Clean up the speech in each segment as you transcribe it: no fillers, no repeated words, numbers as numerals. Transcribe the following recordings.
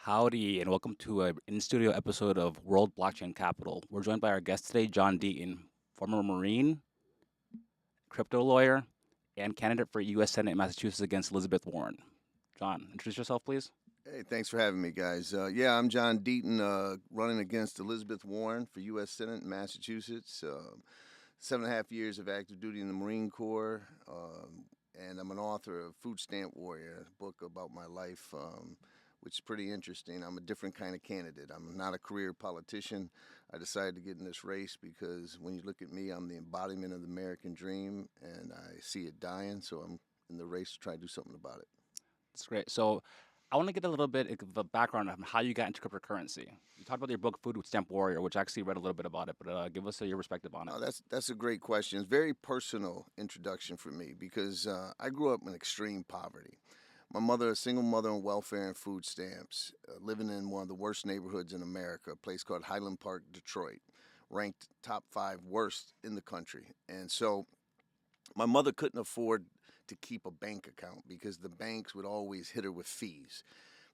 Howdy, and welcome to a in-studio episode of World Blockchain Capital. We're joined by our guest today, John Deaton, former Marine, crypto lawyer, and candidate for U.S. Senate in Massachusetts against Elizabeth Warren. John, introduce yourself, please. Hey, thanks for having me, guys. Yeah, I'm John Deaton, running against Elizabeth Warren for U.S. Senate in Massachusetts. 7.5 years of active duty in the Marine Corps, and I'm an author of Food Stamp Warrior, a book about my life, which is pretty interesting. I'm a different kind of candidate. I'm not a career politician. I decided to get in this race because when you look at me, I'm the embodiment of the American dream, and I see it dying, so I'm in the race to try to do something about it. That's great. So I want to get a little bit of a background on how you got into cryptocurrency. You talked about your book, Food Stamp Warrior, which I actually read a little bit about it, but give us your perspective on it. Oh, that's a great question. It's a very personal introduction for me because I grew up in extreme poverty. My mother, a single mother on welfare and food stamps, living in one of the worst neighborhoods in America, a place called Highland Park, Detroit, ranked top 5 worst in the country. And so my mother couldn't afford to keep a bank account because the banks would always hit her with fees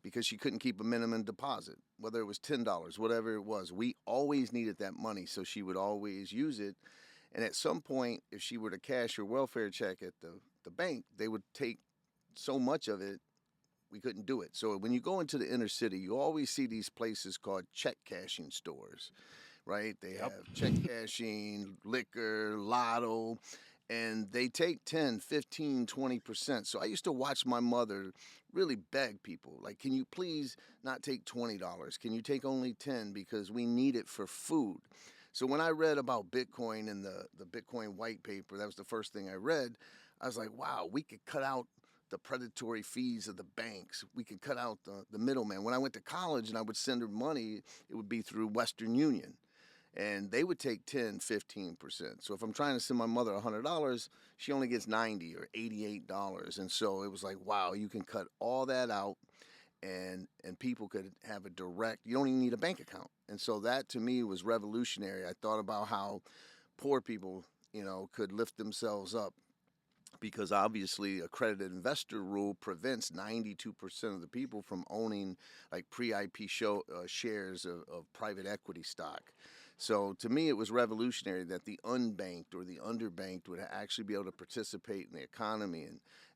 because she couldn't keep a minimum deposit, whether it was $10, whatever it was. We always needed that money, so she would always use it. And at some point, if she were to cash her welfare check at the bank, they would take so much of it, we couldn't do it. So when you go into the inner city, you always see these places called check cashing stores, right? They Yep. have check cashing, liquor, lotto, and they take 10, 15, 20%. So I used to watch my mother really beg people, like, can you please not take $20? Can you take only 10 because we need it for food? So when I read about Bitcoin in the Bitcoin white paper, that was the first thing I read. I was like, wow, we could cut out the predatory fees of the banks. We could cut out the middleman. When I went to college and I would send her money, it would be through Western Union. And they would take 10, 15%. So if I'm trying to send my mother $100, she only gets $90 or $88. And so it was like, wow, you can cut all that out and people could have a direct, you don't even need a bank account. And so that to me was revolutionary. I thought about how poor people, could lift themselves up because obviously accredited investor rule prevents 92% of the people from owning like pre-IPO shares of private equity stock. So to me, it was revolutionary that the unbanked or the underbanked would actually be able to participate in the economy.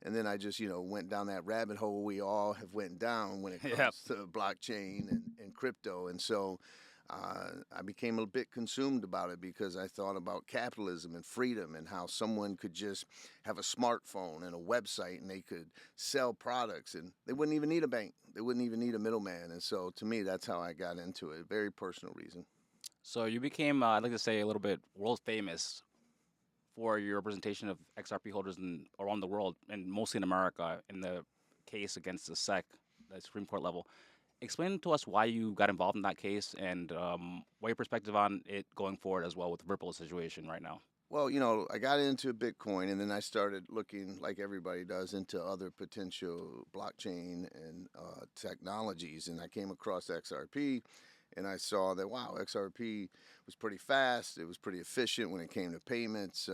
And then I just, went down that rabbit hole we all have went down when it Yep. comes to blockchain and crypto. And so I became a bit consumed about it because I thought about capitalism and freedom and how someone could just have a smartphone and a website and they could sell products and they wouldn't even need a bank. They wouldn't even need a middleman. And so to me, that's how I got into it. Very personal reason. So you became, I'd like to say, a little bit world famous for your representation of XRP holders around the world, and mostly in America, in the case against the SEC, the Supreme Court level. Explain to us why you got involved in that case and what your perspective on it going forward as well with the Ripple situation right now. Well, I got into Bitcoin and then I started looking, like everybody does, into other potential blockchain and technologies. And I came across XRP and I saw that, wow, XRP was pretty fast. It was pretty efficient when it came to payments.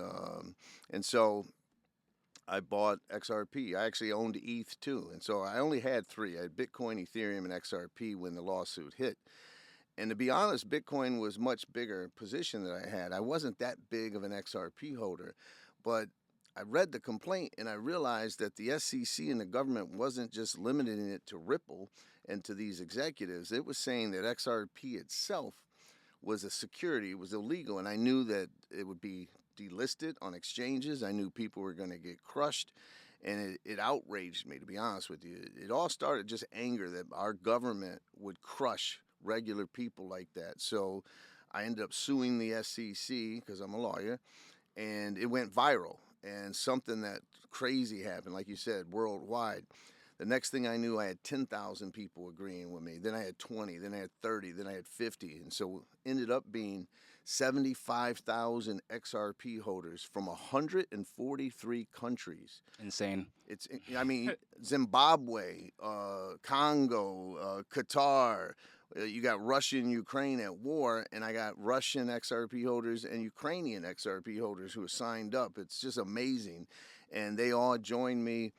And so I bought XRP. I actually owned ETH too. And so I only had 3. I had Bitcoin, Ethereum, and XRP when the lawsuit hit. And to be honest, Bitcoin was much bigger position that I had. I wasn't that big of an XRP holder, but I read the complaint and I realized that the SEC and the government wasn't just limiting it to Ripple and to these executives. It was saying that XRP itself was a security, it was illegal, and I knew that it would be delisted on exchanges. I knew people were going to get crushed, and it outraged me, to be honest with you. It all started just anger that our government would crush regular people like that. So I ended up suing the SEC because I'm a lawyer, and it went viral. And something that crazy happened, like you said, worldwide. The next thing I knew, I had 10,000 people agreeing with me. Then I had 20, then I had 30, then I had 50. And so ended up being 75,000 XRP holders from 143 countries. Insane. I mean, Zimbabwe, Congo, Qatar. You got Russia and Ukraine at war, and I got Russian XRP holders and Ukrainian XRP holders who are signed up. It's just amazing. and they all joined me.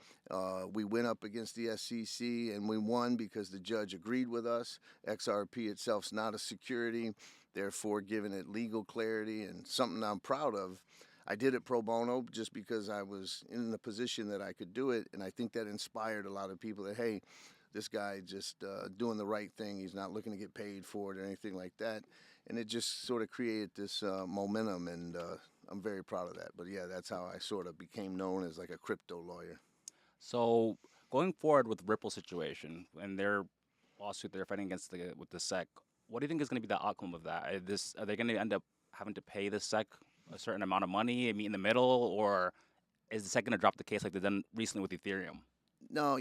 We went up against the SEC and we won because the judge agreed with us. XRP itself's not a security, therefore giving it legal clarity and something I'm proud of. I did it pro bono just because I was in the position that I could do it, and I think that inspired a lot of people that, hey, this guy just doing the right thing. He's not looking to get paid for it or anything like that. And it just sort of created this momentum, and I'm very proud of that. But yeah, that's how I sort of became known as like a crypto lawyer. So going forward with Ripple situation and their lawsuit they're fighting against with the SEC, what do you think is going to be the outcome of that? Are they going to end up having to pay the SEC a certain amount of money and meet in the middle, or is the SEC going to drop the case like they've done recently with Ethereum? No,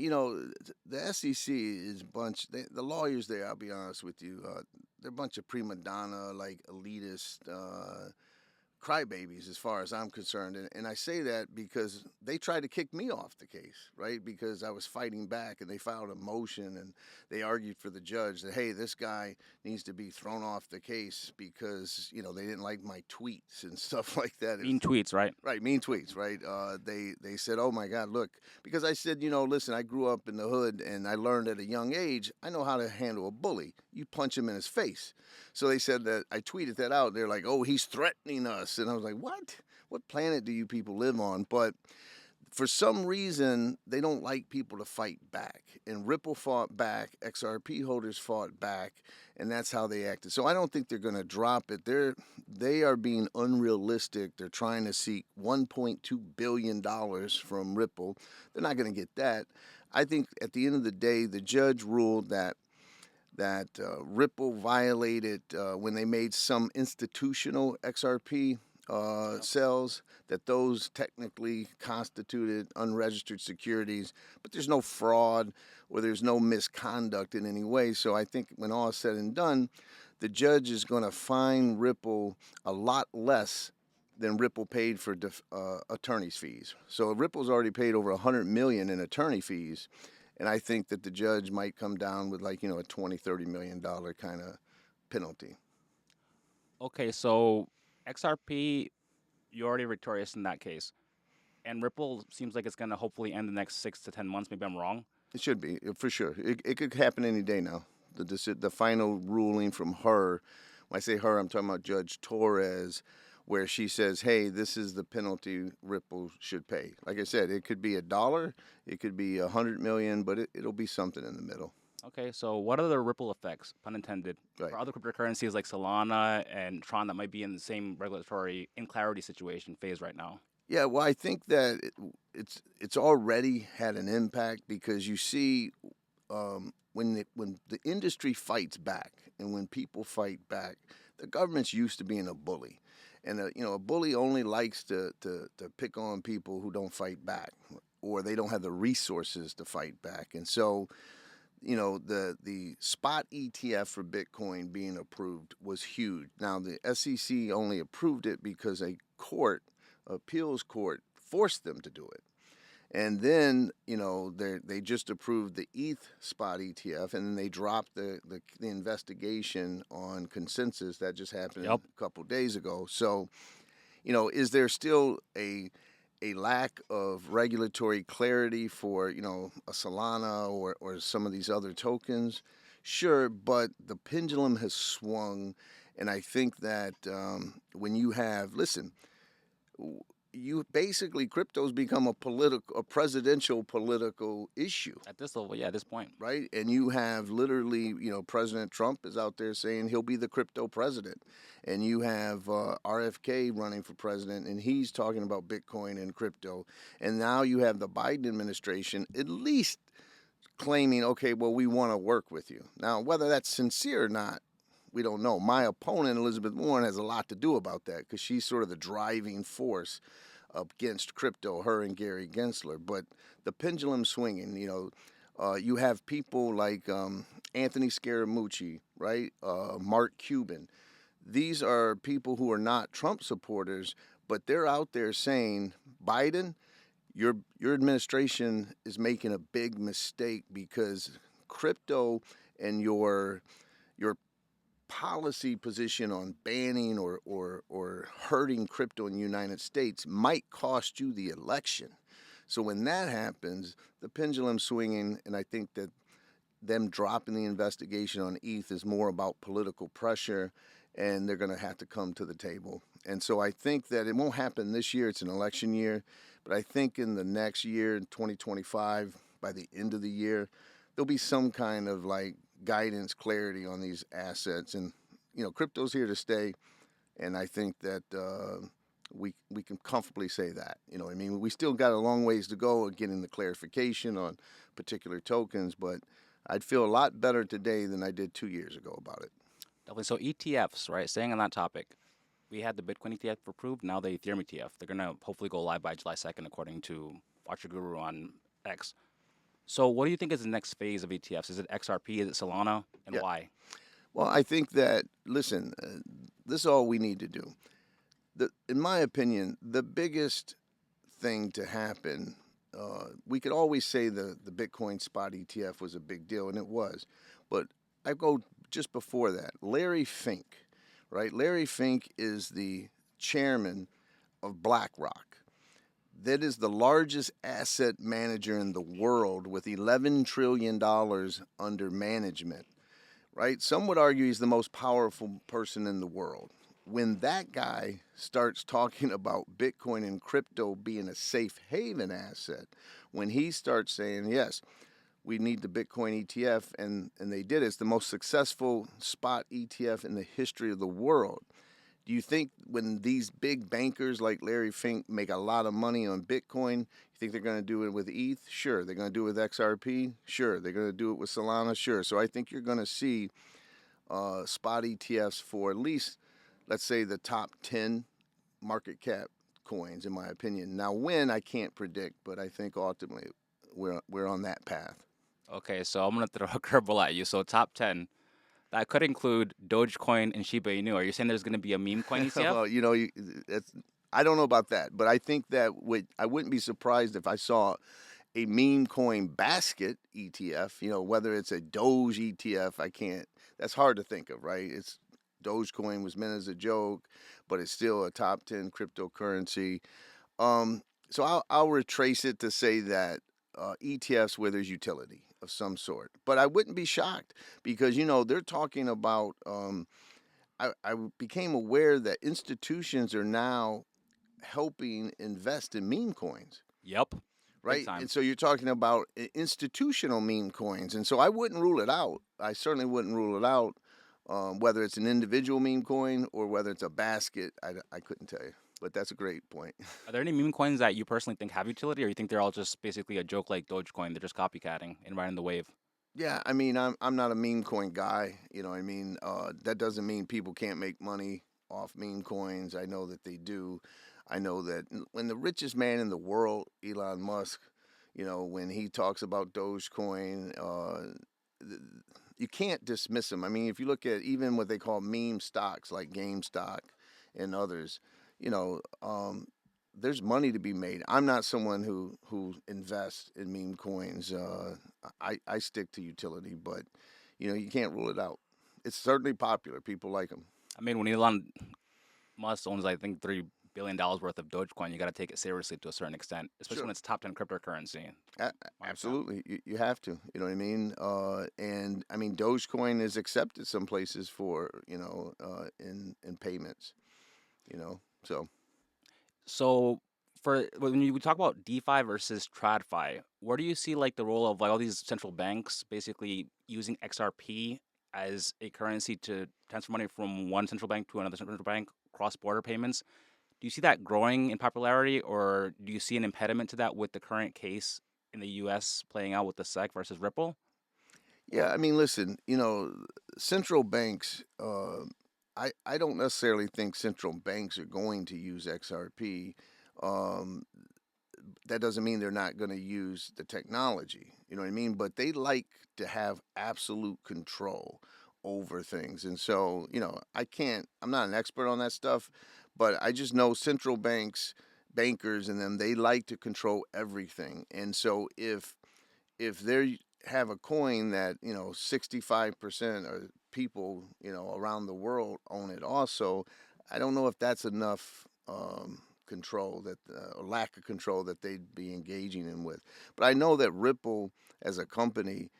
the SEC is the lawyers there, I'll be honest with you, they're a bunch of prima donna, like elitist crybabies as far as I'm concerned. And I say that because they tried to kick me off the case, right? Because I was fighting back and they filed a motion and they argued for the judge that, hey, this guy needs to be thrown off the case because, they didn't like my tweets and stuff like that. Mean tweets, right? Right, mean tweets, right? They said, "Oh my God, look," because I said, listen, I grew up in the hood and I learned at a young age I know how to handle a bully. You punch him in his face. So they said that I tweeted that out. They're like, "Oh, he's threatening us," and I was like, "What? What planet do you people live on?" But for some reason, they don't like people to fight back. And Ripple fought back, XRP holders fought back, and that's how they acted. So I don't think they're going to drop it. They are being unrealistic. They're trying to seek $1.2 billion from Ripple. They're not going to get that. I think at the end of the day, the judge ruled that Ripple violated when they made some institutional XRP cells, that those technically constituted unregistered securities, but there's no fraud or there's no misconduct in any way. So I think when all is said and done, the judge is going to fine Ripple a lot less than Ripple paid for attorney's fees. So Ripple's already paid over $100 million in attorney fees. And I think that the judge might come down with a $20-30 million kind of penalty. Okay, so XRP, you're already victorious in that case. And Ripple seems like it's going to hopefully end the next 6 to 10 months. Maybe I'm wrong. It should be, for sure. It could happen any day now. The final ruling from her, when I say her, I'm talking about Judge Torres, where she says, hey, this is the penalty Ripple should pay. Like I said, it could be $1, it could be $100 million, but it'll be something in the middle. Okay, so what are the ripple effects, pun intended, Right. for other cryptocurrencies like Solana and Tron that might be in the same regulatory clarity situation phase right now? Yeah, well, I think that it's already had an impact because you see when the industry fights back and when people fight back, the government's used to being a bully. And a bully only likes to pick on people who don't fight back or they don't have the resources to fight back. And so, the spot ETF for Bitcoin being approved was huge. Now, the SEC only approved it because a appeals court forced them to do it. And then, they just approved the ETH spot ETF, and then they dropped the investigation on consensus that just happened a couple days ago. So, is there still a lack of regulatory clarity for, a Solana or some of these other tokens? Sure, but the pendulum has swung, and I think that when you have, crypto's become a presidential political issue. At this level, yeah, at this point. Right? And you have literally, President Trump is out there saying he'll be the crypto president. And you have RFK running for president, and he's talking about Bitcoin and crypto. And now you have the Biden administration at least claiming, okay, well, we want to work with you. Now, whether that's sincere or not, we don't know. My opponent, Elizabeth Warren, has a lot to do about that because she's sort of the driving force against crypto, her and Gary Gensler. But the pendulum's swinging. You have people like Anthony Scaramucci, right? Mark Cuban. These are people who are not Trump supporters, but they're out there saying, Biden, your administration is making a big mistake because crypto and your policy position on banning or hurting crypto in the United States might cost you the election. So when that happens, the pendulum's swinging, and I think that them dropping the investigation on ETH is more about political pressure, and they're going to have to come to the table. And so I think that it won't happen this year. It's an election year, but I think in the next year, in 2025, by the end of the year, there'll be some kind of like guidance, clarity on these assets. And crypto's here to stay, and I think that we can comfortably say that. You know what I mean? We still got a long ways to go of getting the clarification on particular tokens, but I'd feel a lot better today than I did 2 years ago about it. Definitely. So ETFs, right? Staying on that topic, we had the Bitcoin ETF approved. Now the Ethereum ETF. They're gonna hopefully go live by July 2nd, according to Archer Guru on X. So what do you think is the next phase of ETFs? Is it XRP? Is it Solana? And Yeah. why? Well, I think that, listen, this is all we need to do. In my opinion, the biggest thing to happen, we could always say the Bitcoin spot ETF was a big deal, and it was. But I go just before that. Larry Fink, right? Larry Fink is the chairman of BlackRock. That is the largest asset manager in the world with $11 trillion under management, right? Some would argue he's the most powerful person in the world. When that guy starts talking about Bitcoin and crypto being a safe haven asset, when he starts saying, yes, we need the Bitcoin ETF, and they did it. It's the most successful spot ETF in the history of the world. Do you think when these big bankers like Larry Fink make a lot of money on Bitcoin, you think they're going to do it with ETH? Sure. They're going to do it with XRP? Sure. They're going to do it with Solana? Sure. So I think you're going to see spot ETFs for at least, let's say, the top 10 market cap coins, in my opinion. Now, when, I can't predict, but I think ultimately we're on that path. Okay, so I'm gonna throw a curveball at you. So top 10. That could include Dogecoin and Shiba Inu. Are you saying there's going to be a meme coin ETF? Well, I don't know about that, but I think that I wouldn't be surprised if I saw a meme coin basket ETF. Whether it's a Doge ETF, I can't. That's hard to think of, right? Dogecoin was meant as a joke, but it's still a top 10 cryptocurrency. So I'll retrace it to say that ETFs where there's utility of some sort. But I wouldn't be shocked because, they're talking about, I became aware that institutions are now helping invest in meme coins. Yep. Right. Time. And so you're talking about institutional meme coins. And so I wouldn't rule it out. I certainly wouldn't rule it out. Whether it's an individual meme coin or whether it's a basket, I couldn't tell you. But that's a great point. Are there any meme coins that you personally think have utility, or you think they're all just basically a joke like Dogecoin? They're just copycatting and riding the wave. Yeah, I mean, I'm not a meme coin guy. You know what I mean? That doesn't mean people can't make money off meme coins. I know that they do. I know that when the richest man in the world, Elon Musk, when he talks about Dogecoin, you can't dismiss him. I mean, if you look at even what they call meme stocks like GameStop and others, there's money to be made. I'm not someone who invests in meme coins. I stick to utility, but you can't rule it out. It's certainly popular. People like them. I mean, when Elon Musk owns, I think, $3 billion worth of Dogecoin, you got to take it seriously to a certain extent, especially when it's top 10 cryptocurrency. Absolutely, you have to. You know what I mean? And I mean, Dogecoin is accepted some places for in payments. So for when you talk about DeFi versus TradFi, where do you see like the role of like all these central banks basically using XRP as a currency to transfer money from one central bank to another central bank, cross-border payments? Do you see that growing in popularity, or do you see an impediment to that with the current case in the U.S. playing out with the SEC versus Ripple? Yeah, I mean, listen, central banks. I don't necessarily think central banks are going to use XRP. That doesn't mean they're not going to use the technology. You know what I mean? But they like to have absolute control over things. And so, I'm not an expert on that stuff, but I just know central bankers and them, they like to control everything. And so if they have a coin that, 65% of people, around the world own it also, I don't know if that's enough control that or lack of control that they'd be engaging in with. But I know that Ripple as a company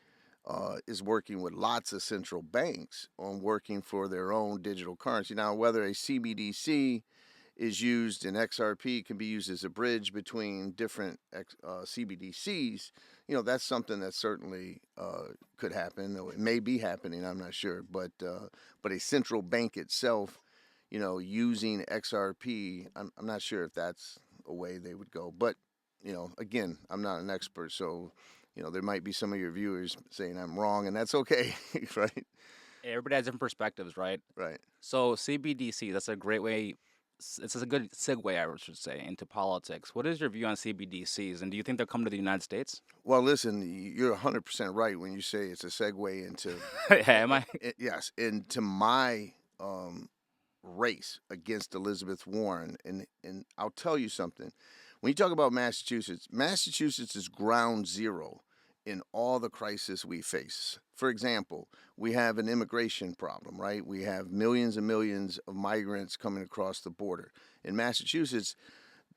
is working with lots of central banks on working for their own digital currency. Now, whether a CBDC is used in XRP, can be used as a bridge between different CBDCs. That's something that certainly could happen. Or it may be happening. I'm not sure, but a central bank itself, using XRP, I'm not sure if that's a way they would go. But again, I'm not an expert, so there might be some of your viewers saying I'm wrong, and that's okay, right? Everybody has different perspectives, right? Right. So CBDC, that's a great way. It's a good segue, I should say, into politics. What is your view on CBDCs, and do you think they'll come to the United States? Well, listen, you're 100% right when you say it's a segue into Am I? yes, into my race against Elizabeth Warren, and I'll tell you something. When you talk about Massachusetts, Massachusetts is ground zero in all the crisis we face. For example, we have an immigration problem, right? We have millions and millions of migrants coming across the border. In Massachusetts,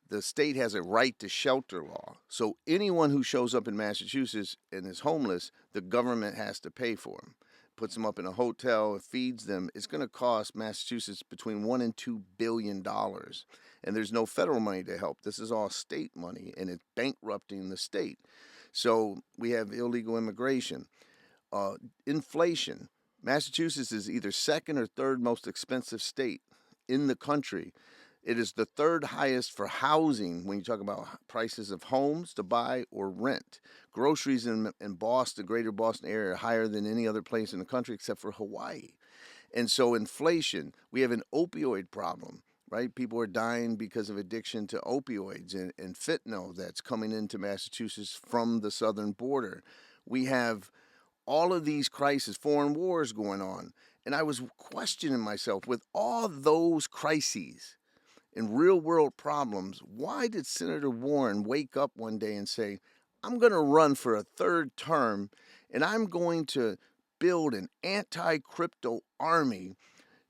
the state has a right to shelter law. So anyone who shows up in Massachusetts and is homeless, the government has to pay for them. Puts them up in a hotel, feeds them. It's going to cost Massachusetts between $1 and $2 billion. And there's no federal money to help. This is all state money, and it's bankrupting the state. So we have illegal immigration. Inflation. Massachusetts is either second or third most expensive state in the country. It is the third highest for housing when you talk about prices of homes to buy or rent. Groceries in Boston, greater Boston area, are higher than any other place in the country except for Hawaii. And so inflation, we have an opioid problem, right? People are dying because of addiction to opioids and fentanyl that's coming into Massachusetts from the southern border. We have all of these crises, foreign wars going on. And I was questioning myself, with all those crises and real world problems, why did Senator Warren wake up one day and say, I'm going to run for a third term and I'm going to build an anti-crypto army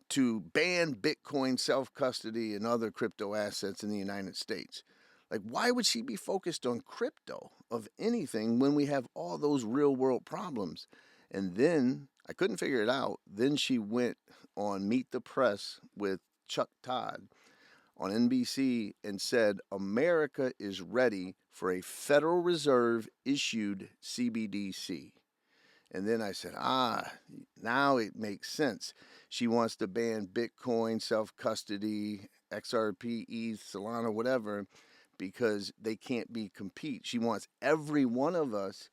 to ban Bitcoin, self-custody, and other crypto assets in the United States? Like, why would she be focused on crypto of anything when we have all those real world problems? And then I couldn't figure it out. Then she went on Meet the Press with Chuck Todd on NBC and said, America is ready for a Federal Reserve issued CBDC. And then I said, now it makes sense. She wants to ban Bitcoin, self-custody, XRP, ETH, Solana, whatever, because they can't be compete. She wants every one of us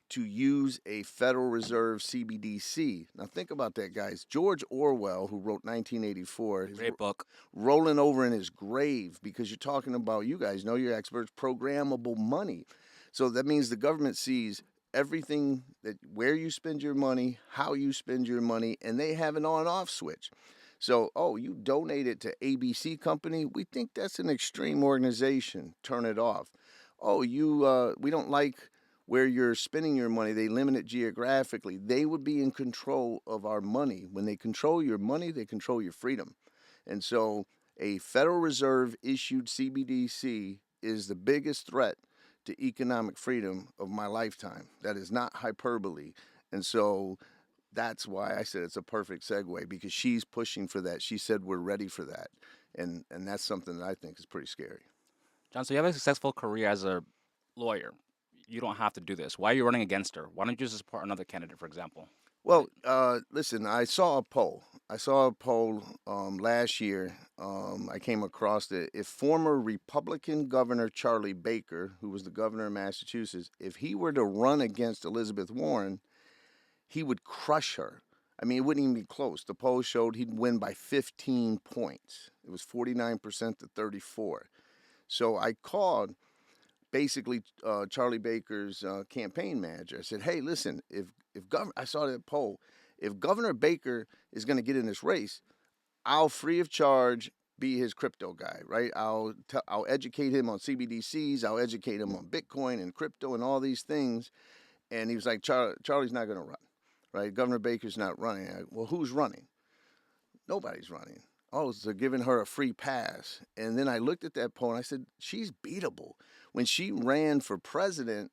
to use a Federal Reserve CBDC. Now think about that, guys. George Orwell, who wrote 1984, Great book. rolling over in his grave, because you're talking about, you guys know, you're experts, programmable money. So that means the government sees everything, that where you spend your money, how you spend your money, and they have an on-off switch. So, you donate it to ABC Company, we think that's an extreme organization, turn it off. We don't like where you're spending your money, they limit it geographically. They would be in control of our money. When they control your money, they control your freedom. And so a Federal Reserve issued CBDC is the biggest threat to economic freedom of my lifetime. That is not hyperbole. And so that's why I said it's a perfect segue, because she's pushing for that. She said we're ready for that. And that's something that I think is pretty scary. John, so you have a successful career as a lawyer. You don't have to do this. Why are you running against her? Why don't you just support another candidate, for example? Well, listen, I saw a poll. Last year. I came across that if former Republican Governor Charlie Baker, who was the governor of Massachusetts, if he were to run against Elizabeth Warren, he would crush her. I mean, it wouldn't even be close. The poll showed he'd win by 15 points. It was 49% to 34%. So I called basically Charlie Baker's campaign manager. I said, hey, listen, I saw that poll. If Governor Baker is going to get in this race, I'll free of charge be his crypto guy, right? I'll educate him on CBDCs. I'll educate him on Bitcoin and crypto and all these things. And he was like, Charlie's not going to run, right? Governor Baker's not running. Well, who's running? Nobody's running. Oh, so giving her a free pass. And then I looked at that poll and I said, she's beatable. When she ran for president,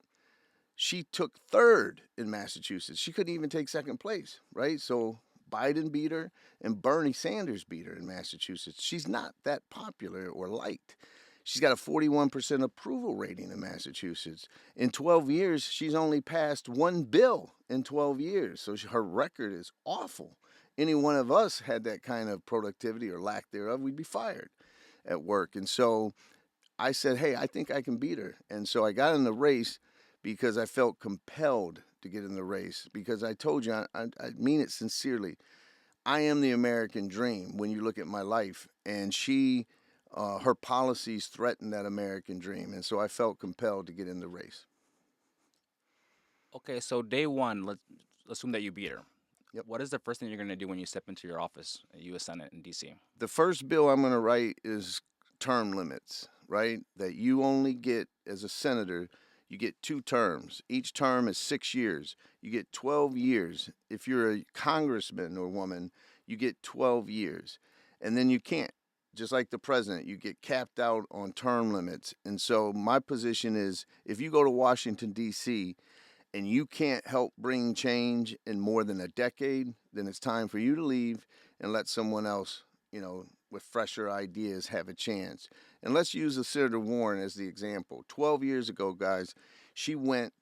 she took third in Massachusetts. She couldn't even take second place, right? So Biden beat her and Bernie Sanders beat her in Massachusetts. She's not that popular or liked. She's got a 41% approval rating in Massachusetts. In 12 years, she's only passed one bill in 12 years. So her record is awful. Any one of us had that kind of productivity or lack thereof, we'd be fired at work. And so I said, hey, I think I can beat her. And so I got in the race because I felt compelled to get in the race because I told you, I mean it sincerely. I am the American dream when you look at my life. And her policies threaten that American dream. And so I felt compelled to get in the race. Okay, so day one, let's assume that you beat her. Yep. What is the first thing you're going to do when you step into your office at U.S. Senate in D.C.? The first bill I'm going to write is term limits, right? That you only get, as a senator, you get 2 terms. Each term is 6 years. You get 12 years. If you're a congressman or woman, you get 12 years. And then you can't. Just like the president, you get capped out on term limits. And so my position is if you go to Washington, D.C., and you can't help bring change in more than a decade, then it's time for you to leave and let someone else, with fresher ideas have a chance. And let's use Senator Warren as the example. 12 years ago, guys, she went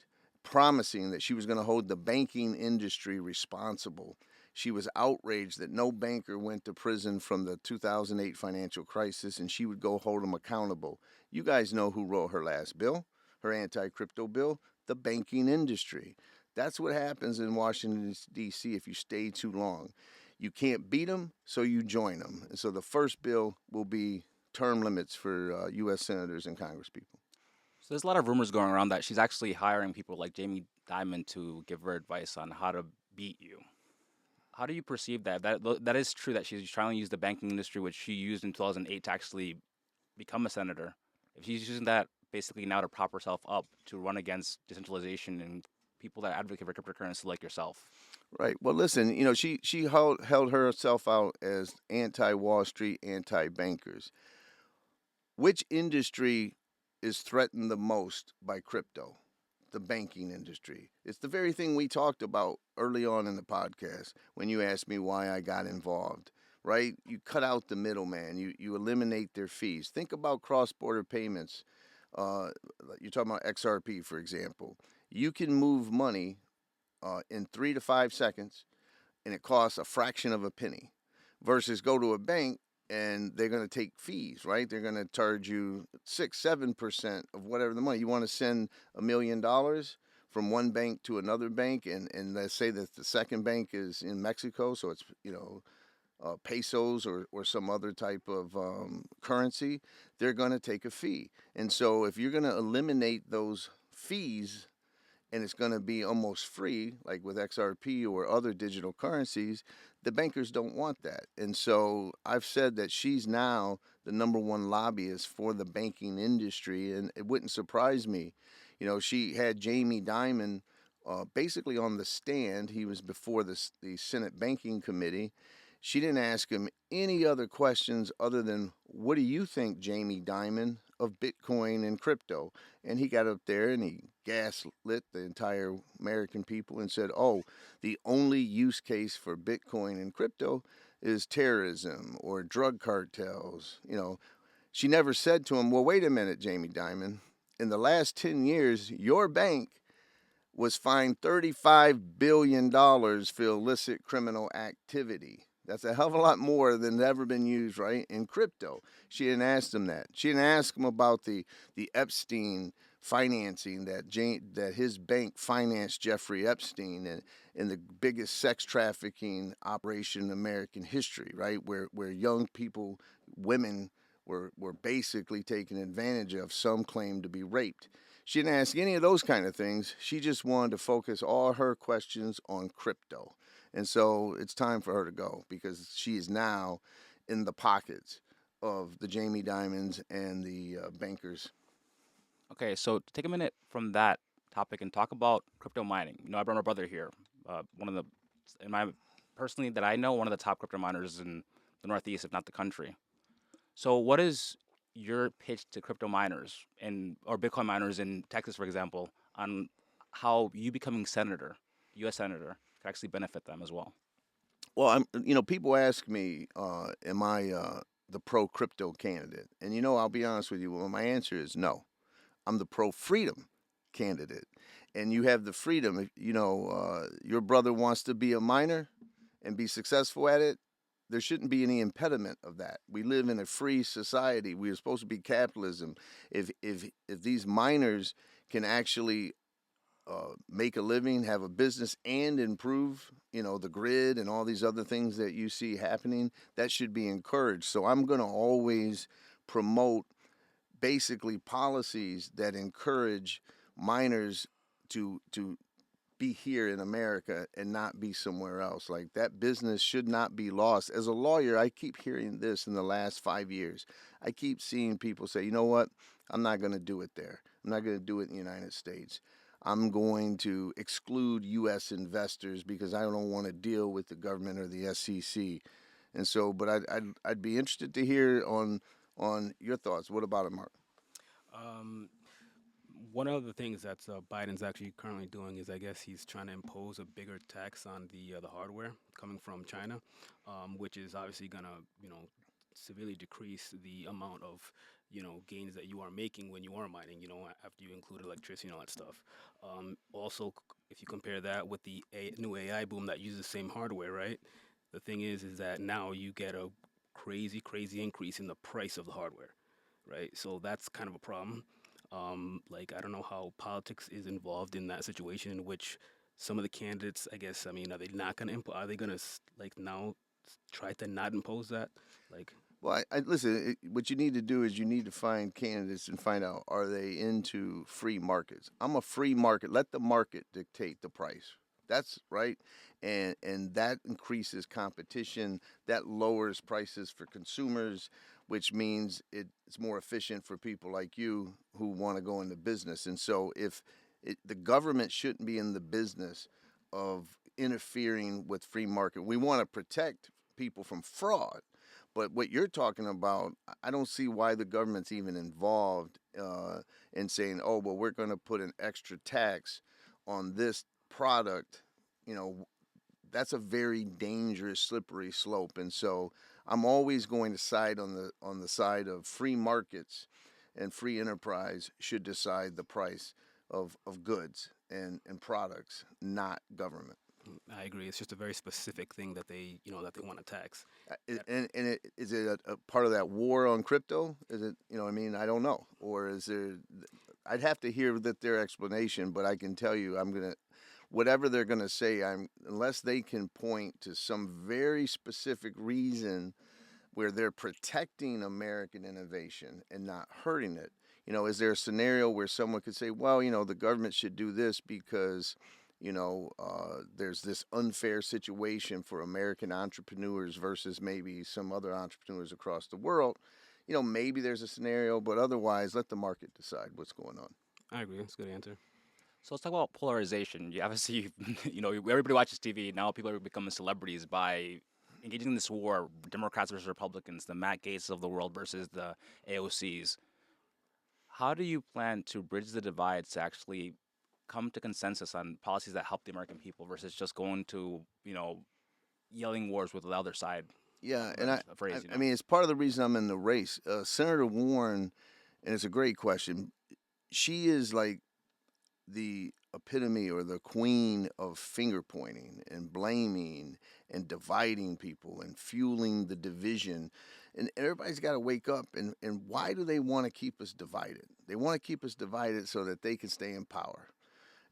promising that she was going to hold the banking industry responsible. She was outraged that no banker went to prison from the 2008 financial crisis, and she would go hold them accountable. You guys know who wrote her last bill, her anti-crypto bill, the banking industry. That's what happens in Washington, D.C. if you stay too long. You can't beat them, so you join them. And so the first bill will be term limits for U.S. senators and congresspeople. So there's a lot of rumors going around that she's actually hiring people like Jamie Dimon to give her advice on how to beat you. How do you perceive that? That is true that she's trying to use the banking industry, which she used in 2008 to actually become a senator. If she's using that basically now to prop herself up to run against decentralization and people that advocate for cryptocurrency like yourself. Right. Well, listen, she held herself out as anti-Wall Street, anti-bankers. Which industry is threatened the most by crypto? The banking industry. It's the very thing we talked about early on in the podcast when you asked me why I got involved, right? You cut out the middleman, you eliminate their fees. Think about cross border payments. You're talking about XRP, for example. You can move money in 3 to 5 seconds, and it costs a fraction of a penny, versus go to a bank and they're going to take fees, right? They're going to charge you 6, 7% of whatever the money. You want to send $1 million from one bank to another bank, and let's say that the second bank is in Mexico, so it's pesos or some other type of currency. They're going to take a fee, and so if you're going to eliminate those fees and it's going to be almost free, like with XRP or other digital currencies, the bankers don't want that. And so I've said that she's now the number one lobbyist for the banking industry, and it wouldn't surprise me. She had Jamie Dimon basically on the stand. He was before the Senate Banking Committee. She didn't ask him any other questions other than, what do you think, Jamie Dimon, of Bitcoin and crypto? And he got up there and he gaslit the entire American people and said, oh, the only use case for Bitcoin and crypto is terrorism or drug cartels. She never said to him, well, wait a minute, Jamie Dimon. In the last 10 years, your bank was fined $35 billion for illicit criminal activity. That's a hell of a lot more than ever been used, right, in crypto. She didn't ask him that. She didn't ask him about the Epstein financing that his bank financed Jeffrey Epstein and the biggest sex trafficking operation in American history, right, where young people, women, were basically taken advantage of. Some claimed to be raped. She didn't ask any of those kind of things. She just wanted to focus all her questions on crypto. And so it's time for her to go because she is now in the pockets of the Jamie Dimons and the bankers. Okay, so take a minute from that topic and talk about crypto mining. I brought my brother here. One of the, in my personally that I know, one of the top crypto miners in the Northeast, if not the country. So, what is your pitch to crypto miners and or Bitcoin miners in Texas, for example, on how you becoming senator, U.S. senator, could actually benefit them as well? Well, people ask me, am I the pro crypto candidate? And I'll be honest with you. Well, my answer is no. I'm the pro freedom candidate, and you have the freedom. If your brother wants to be a miner and be successful at it, there shouldn't be any impediment of that. We live in a free society. We are supposed to be capitalism. If these miners can actually make a living, have a business, and improve, the grid and all these other things that you see happening, that should be encouraged. So I'm going to always promote basically policies that encourage miners to be here in America and not be somewhere else. Like that business should not be lost. As a lawyer, I keep hearing this in the last 5 years. I keep seeing people say, you know what? I'm not going to do it there. I'm not going to do it in the United States. I'm going to exclude U.S. investors because I don't want to deal with the government or the SEC. And so, but I'd be interested to hear on your thoughts. What about it, Mark? Um, One of the things that Biden's actually currently doing is, I guess, he's trying to impose a bigger tax on the hardware coming from China, which is obviously gonna, severely decrease the amount of, gains that you are making when you are mining. After you include electricity and all that stuff. Also, if you compare that with the new AI boom that uses the same hardware, right? The thing is that now you get a crazy, crazy increase in the price of the hardware, right? So that's kind of a problem. Like, I don't know how politics is involved in that situation in which some of the candidates, I guess, I mean, are they not going to are they going to like now try to not impose that? Like, Well, I listen. What you need to do is you need to find candidates and find out, are they into free markets. I'm a free market. Let the market dictate the price. That's right, and that increases competition. That lowers prices for consumers, which means it's more efficient for people like you who want to go into business. And so, if the government shouldn't be in the business of interfering with free market, we want to protect people from fraud. But what you're talking about, I don't see why the government's even involved in saying, oh, well, we're going to put an extra tax on this product. You know, that's a very dangerous, slippery slope. And so I'm always going to side on the side of free markets, and free enterprise should decide the price of goods and products, not government. I agree. It's just a very specific thing that that they want to tax. Is it a part of that war on crypto? Is it, I mean, I don't know. Or is there, I'd have to hear their explanation, but I can tell you, whatever they're going to say, unless they can point to some very specific reason where they're protecting American innovation and not hurting it. Is there a scenario where someone could say, well, the government should do this because there's this unfair situation for American entrepreneurs versus maybe some other entrepreneurs across the world. Maybe there's a scenario, but otherwise, let the market decide what's going on. I agree. That's a good answer. So let's talk about polarization. You obviously, everybody watches TV now. People are becoming celebrities by engaging in this war: Democrats versus Republicans, the Matt Gaetz of the world versus the AOCs. How do you plan to bridge the divide to actually come to consensus on policies that help the American people versus just going to, yelling wars with the other side? Yeah, and A phrase, I mean, it's part of the reason I'm in the race. Senator Warren, and it's a great question. She is like the epitome or the queen of finger pointing and blaming and dividing people and fueling the division. And everybody's got to wake up. And why do they want to keep us divided? They want to keep us divided so that they can stay in power.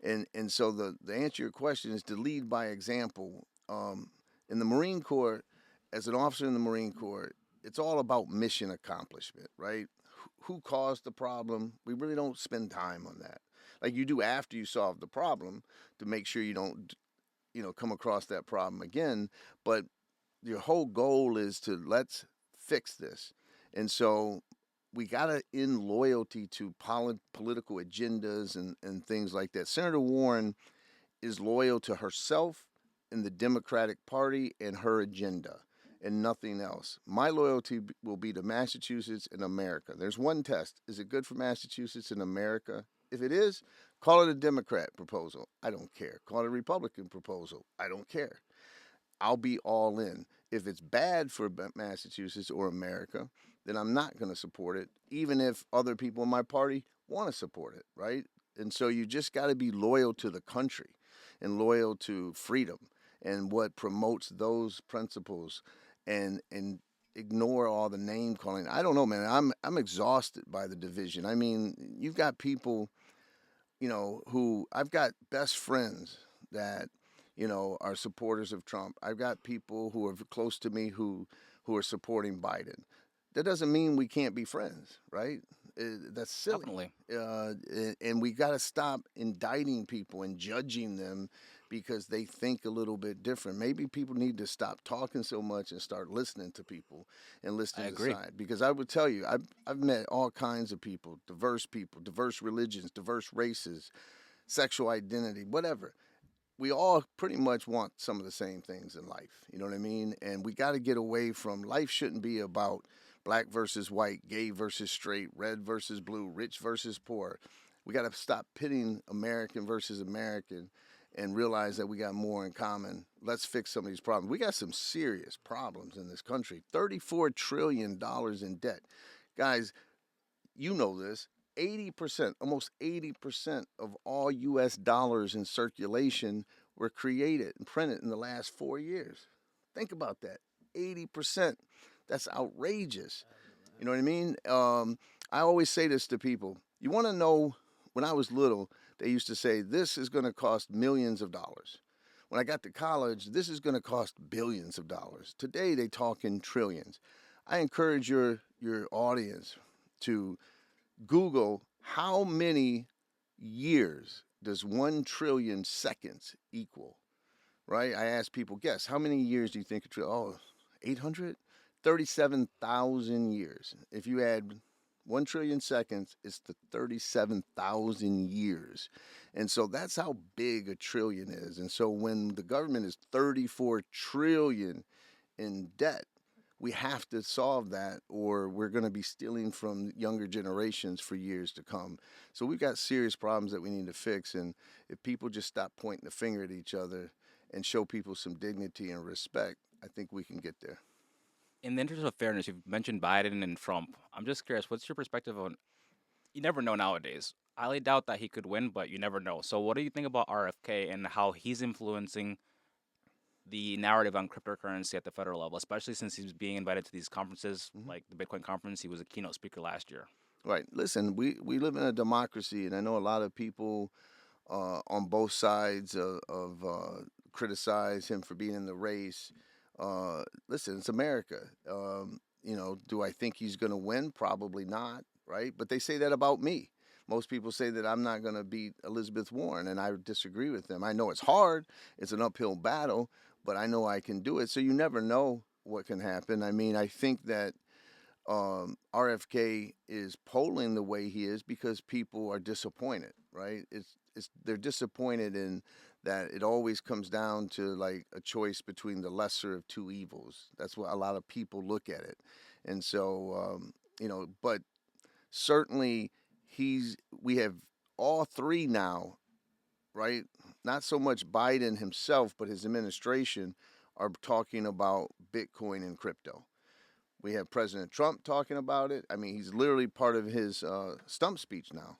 And so the answer to your question is to lead by example. In the Marine Corps, as an officer in the Marine Corps, it's all about mission accomplishment, right? Who caused the problem? We really don't spend time on that. Like you do after you solve the problem to make sure you don't, come across that problem again. But your whole goal is to let's fix this. And so we got to end loyalty to political agendas and things like that. Senator Warren is loyal to herself and the Democratic Party and her agenda. and nothing else. My loyalty will be to Massachusetts and America. There's one test. Is it good for Massachusetts and America? If it is, call it a Democrat proposal. I don't care. Call it a Republican proposal. I don't care. I'll be all in. If it's bad for Massachusetts or America, then I'm not going to support it, even if other people in my party want to support it, right? And so you just got to be loyal to the country and loyal to freedom and what promotes those principles, and ignore all the name calling. I don't know, man. I'm exhausted by the division. I mean, you've got people, who I've got best friends that, are supporters of Trump. I've got people who are close to me who are supporting Biden. That doesn't mean we can't be friends, right? That's silly. Definitely. And we got to stop indicting people and judging them because they think a little bit different. Maybe people need to stop talking so much and start listening to people and I listening to agree. side. Because I would tell you, I've met all kinds of people, diverse religions, diverse races, sexual identity, whatever. We all pretty much want some of the same things in life. You know what I mean? And we got to get away from life. Shouldn't be about black versus white, gay versus straight, red versus blue, rich versus poor. We got to stop pitting American versus American and realize that we got more in common. Let's fix some of these problems. We got some serious problems in this country. $34 trillion in debt. Guys, you know this. 80%, almost 80% of all US dollars in circulation were created and printed in the last 4 years. Think about that. 80%. That's outrageous. You know what I mean? I always say this to people. You want to know, when I was little, they used to say, this is going to cost millions of dollars. When I got to college, this is going to cost billions of dollars. Today, they talk in trillions. I encourage your audience to Google how many years does 1 trillion seconds equal, right? I ask people, guess, how many years do you think a trillion? Oh, 800? 37,000 years. If you add 1 trillion seconds, it's the 37,000 years. And so that's how big a trillion is. And so when the government is 34 trillion in debt, we have to solve that, or we're going to be stealing from younger generations for years to come. So we've got serious problems that we need to fix. And if people just stop pointing the finger at each other and show people some dignity and respect, I think we can get there. In the interest of fairness, you've mentioned Biden and Trump. I'm just curious, what's your perspective on? You never know nowadays. I highly doubt that he could win, but you never know. So, what do you think about RFK and how he's influencing the narrative on cryptocurrency at the federal level, especially since he's being invited to these conferences, Mhm. like the Bitcoin conference? He was a keynote speaker last year. Right. Listen, we live in a democracy, and I know a lot of people on both sides criticize him for being in the race. Listen, it's America. Do I think he's going to win? Probably not, right? But they say that about me. Most people say that I'm not going to beat Elizabeth Warren, and I disagree with them. I know it's hard, it's an uphill battle, but I know I can do it. So you never know what can happen. I mean, I think that RFK is polling the way he is because people are disappointed, right? They're disappointed in that it always comes down to like a choice between the lesser of two evils. That's what a lot of people look at it, and so but certainly we have all three now, right? Not so much Biden himself, but his administration are talking about Bitcoin and crypto. We have President Trump talking about it. I mean, he's literally part of his stump speech now.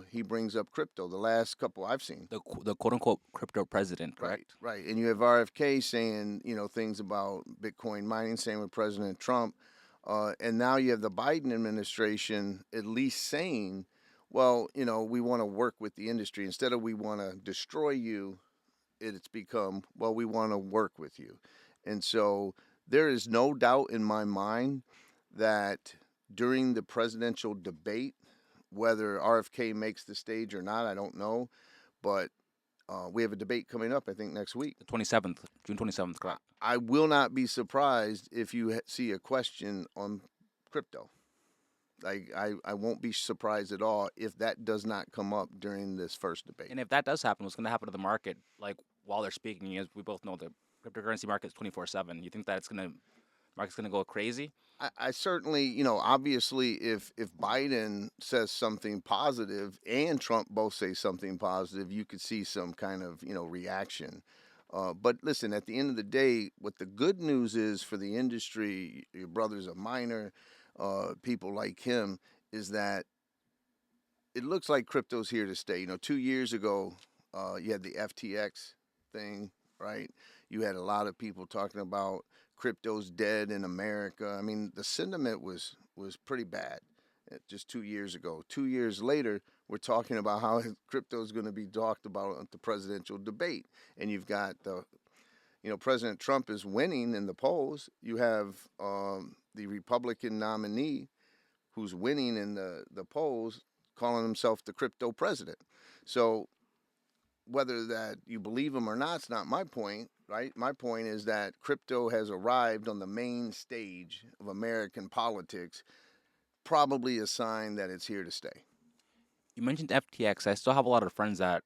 He brings up crypto. The last couple I've seen. The quote unquote crypto president, Right, correct? right. And you have RFK saying, things about Bitcoin mining. Same with President Trump. And now you have the Biden administration at least saying, well, we want to work with the industry. Instead of we want to destroy you, it's become, well, we want to work with you. And so there is no doubt in my mind that during the presidential debate, whether RFK makes the stage or not, I don't know. But we have a debate coming up, I think, next week. The 27th, June 27th, correct? I will not be surprised if you see a question on crypto. Like, I won't be surprised at all if that does not come up during this first debate. And if that does happen, what's going to happen to the market? Like while they're speaking, as we both know, the cryptocurrency market is 24/7. You think that it's going to Market's going to go crazy? I certainly, obviously, if Biden says something positive and Trump both say something positive, you could see some kind of, reaction. But listen, at the end of the day, what the good news is for the industry, your brother's a miner, people like him, is that it looks like crypto's here to stay. 2 years ago, you had the FTX thing, right? You had a lot of people talking about crypto's dead in America. I mean, the sentiment was pretty bad just 2 years ago. 2 years later, we're talking about how crypto is going to be talked about at the presidential debate, and you've got President Trump is winning in the polls. You have the Republican nominee who's winning in the polls, calling himself the crypto president. So whether that you believe him or not, it's not my point, right? My point is that crypto has arrived on the main stage of American politics, probably a sign that it's here to stay. You mentioned FTX. I still have a lot of friends that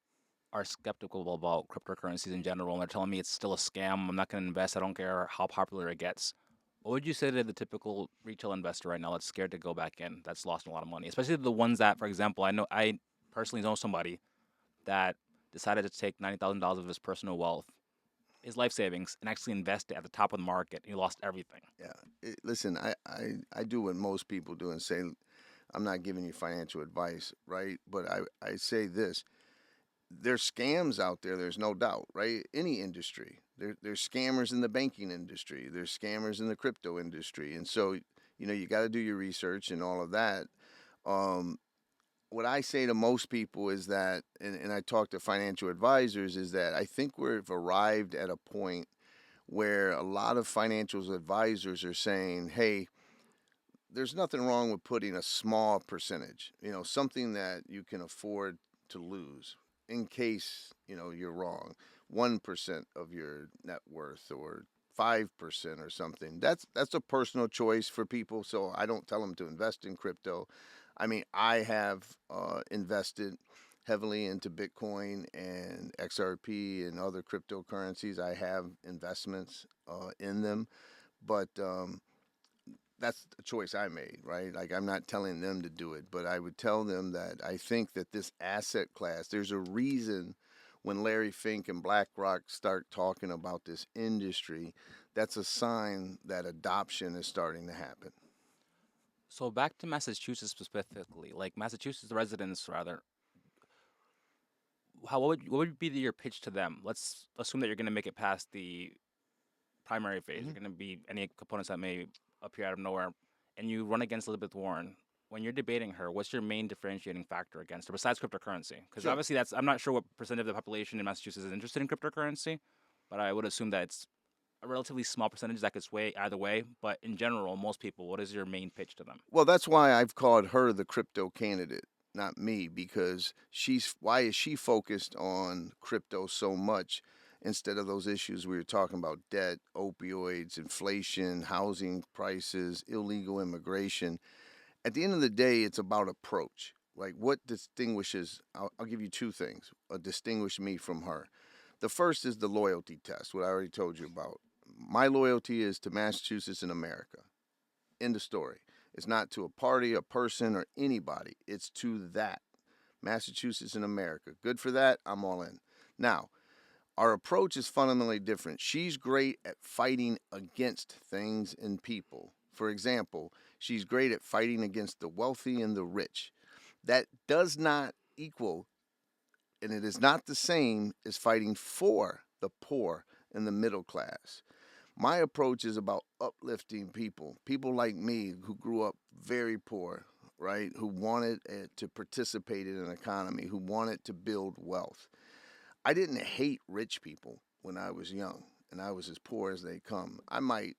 are skeptical about cryptocurrencies in general, and they're telling me it's still a scam. I'm not going to invest. I don't care how popular it gets. What would you say to the typical retail investor right now that's scared to go back in, that's lost a lot of money, especially the ones that, for example, I personally know somebody that decided to take $90,000 of his personal wealth, his life savings, and actually invest it at the top of the market. He lost everything. Yeah. Listen, I do what most people do and say, I'm not giving you financial advice, right? But I say this. There's scams out there, there's no doubt, right? Any industry. There's scammers in the banking industry. There's scammers in the crypto industry. And so, you got to do your research and all of that. What I say to most people is that, and I talk to financial advisors, is that I think we've arrived at a point where a lot of financial advisors are saying, hey, there's nothing wrong with putting a small percentage, something that you can afford to lose in case, you're wrong. 1% of your net worth or 5% or something. That's a personal choice for people. So I don't tell them to invest in crypto. I mean, I have invested heavily into Bitcoin and XRP and other cryptocurrencies. I have investments in them, but that's a choice I made, right? Like, I'm not telling them to do it, but I would tell them that I think that this asset class, there's a reason when Larry Fink and BlackRock start talking about this industry, that's a sign that adoption is starting to happen. So back to Massachusetts specifically, like Massachusetts residents rather, what would be your pitch to them? Let's assume that you're going to make it past the primary phase. You're going to be any components that may appear out of nowhere, and you run against Elizabeth Warren. When you're debating her, what's your main differentiating factor against her besides cryptocurrency? Because Sure. obviously, I'm not sure what percent of the population in Massachusetts is interested in cryptocurrency, but I would assume that it's a relatively small percentage that could sway either way. But in general, most people, what is your main pitch to them? Well, that's why I've called her the crypto candidate, not me, because why is she focused on crypto so much instead of those issues we were talking about: debt, opioids, inflation, housing prices, illegal immigration. At the end of the day, it's about approach. Like, what distinguishes, I'll give you two things, distinguish me from her. The first is the loyalty test, what I already told you about. My loyalty is to Massachusetts and America. End of story. It's not to a party, a person, or anybody. It's to that. Massachusetts and America. Good for that. I'm all in. Now, our approach is fundamentally different. She's great at fighting against things and people. For example, she's great at fighting against the wealthy and the rich. That does not equal, and it is not the same as fighting for the poor and the middle class. My approach is about uplifting people like me who grew up very poor, right? Who wanted to participate in an economy, who wanted to build wealth. I didn't hate rich people when I was young and I was as poor as they come. I might,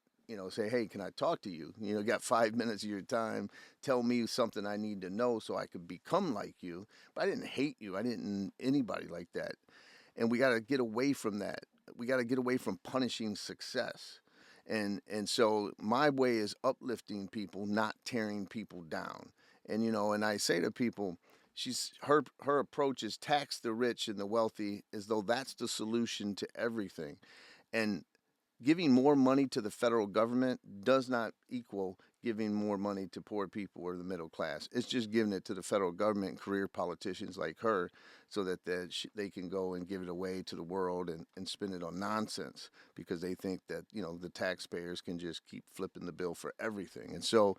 say, hey, can I talk to you? Got 5 minutes of your time. Tell me something I need to know so I could become like you. But I didn't hate you. I didn't anybody like that. And we got to get away from that. We got to get away from punishing success. And so my way is uplifting people, not tearing people down. And I say to people, her approach is tax the rich and the wealthy as though that's the solution to everything. And giving more money to the federal government does not equal giving more money to poor people or the middle class. It's just giving it to the federal government and career politicians like her so that they can go and give it away to the world and spend it on nonsense because they think that, the taxpayers can just keep flipping the bill for everything. And so,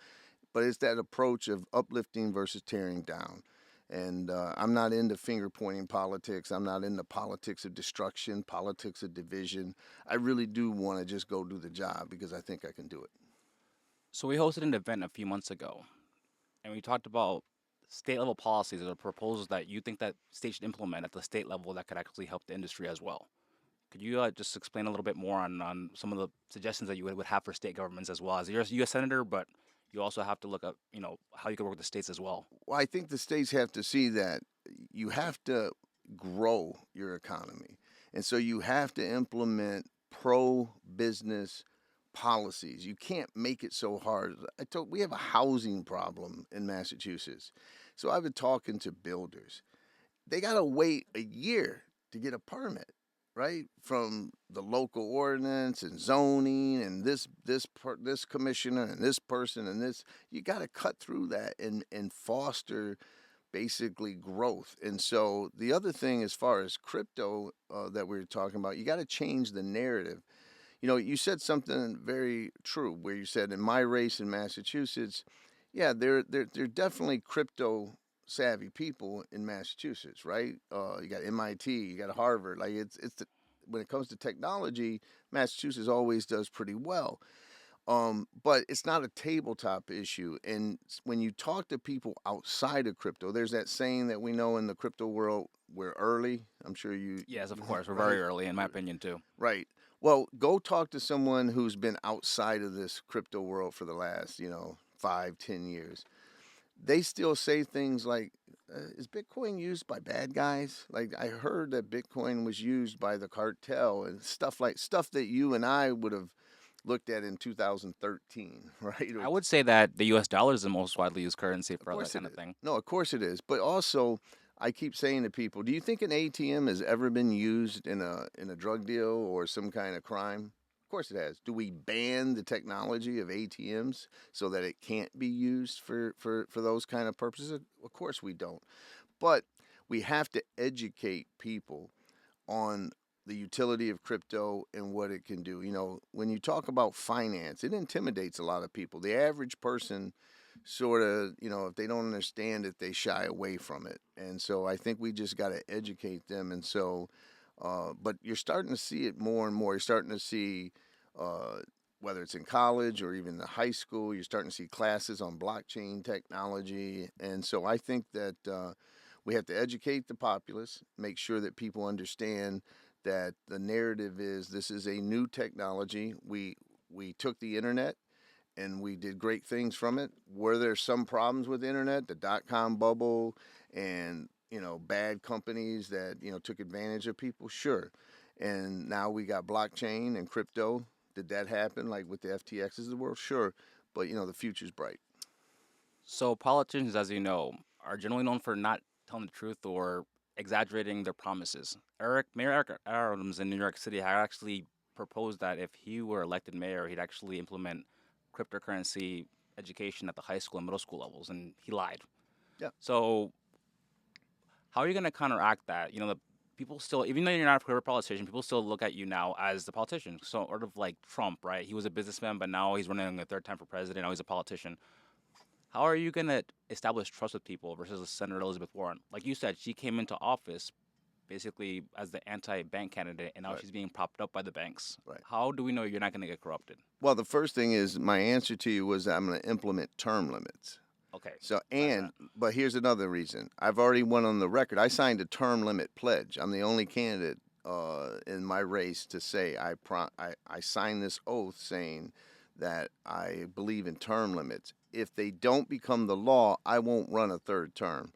but it's that approach of uplifting versus tearing down. And I'm not into finger pointing politics. I'm not into politics of destruction, politics of division. I really do want to just go do the job because I think I can do it. So we hosted an event a few months ago, and we talked about state level policies or proposals that you think that states should implement at the state level that could actually help the industry as well. Could you just explain a little bit more on some of the suggestions that you would have for state governments as well? As you're a U.S. senator, but you also have to look at how you can work with the states as well. Well, I think the states have to see that you have to grow your economy. And so you have to implement pro business policies. You can't make it so hard. We have a housing problem in Massachusetts. So I've been talking to builders. They got to wait a year to get a permit, right? From the local ordinance and zoning and this commissioner and this person and this. You got to cut through that and foster basically growth. And so the other thing as far as crypto that we were talking about, you got to change the narrative. You said something very true where you said in my race in Massachusetts, yeah, they're definitely crypto savvy people in Massachusetts, right? You got MIT, you got Harvard. Like when it comes to technology, Massachusetts always does pretty well. But it's not a tabletop issue. And when you talk to people outside of crypto, there's that saying that we know in the crypto world, we're early. I'm sure you. Yes, of course. We're right? very early, in my opinion, too. Right. Well, go talk to someone who's been outside of this crypto world for the last, 5, 10 years. They still say things like, is Bitcoin used by bad guys? Like I heard that Bitcoin was used by the cartel and stuff that you and I would have looked at in 2013, right? I would say that the U.S. dollar is the most widely used currency for that kind of is. thing. No, of course it is. But also, I keep saying to people, do you think an ATM has ever been used in a drug deal or some kind of crime? Of course it has. Do we ban the technology of ATMs so that it can't be used for those kind of purposes? Of course we don't. But we have to educate people on the utility of crypto and what it can do. When you talk about finance, it intimidates a lot of people. The average person sort of, if they don't understand it, they shy away from it. And so I think we just got to educate them. And so, but you're starting to see it more and more. You're starting to see, whether it's in college or even the high school, you're starting to see classes on blockchain technology. And so I think that we have to educate the populace, make sure that people understand that the narrative is this is a new technology. We took the internet and we did great things from it. Were there some problems with the internet, the dot-com bubble, and bad companies that took advantage of people? Sure. And now we got blockchain and crypto. Did that happen like with the FTXs of the world? Sure. But the future's bright. So politicians, as you know, are generally known for not telling the truth or exaggerating their promises. Mayor Eric Adams in New York City had actually proposed that if he were elected mayor, he'd actually implement cryptocurrency education at the high school and middle school levels, and he lied. Yeah. So how are you going to counteract that? The people still, even though you're not a career politician, people still look at you now as the politician. So sort of like Trump, right? He was a businessman, but now he's running a third time for president. Now he's a politician. How are you going to establish trust with people versus Senator Elizabeth Warren? Like you said, she came into office basically as the anti-bank candidate, and now she's being propped up by the banks. Right. How do we know you're not going to get corrupted? Well, the first thing is my answer to you was that I'm going to implement term limits. Okay. So, but here's another reason. I've already went on the record. I signed a term limit pledge. I'm the only candidate in my race to say I signed this oath saying that I believe in term limits. If they don't become the law, I won't run a third term.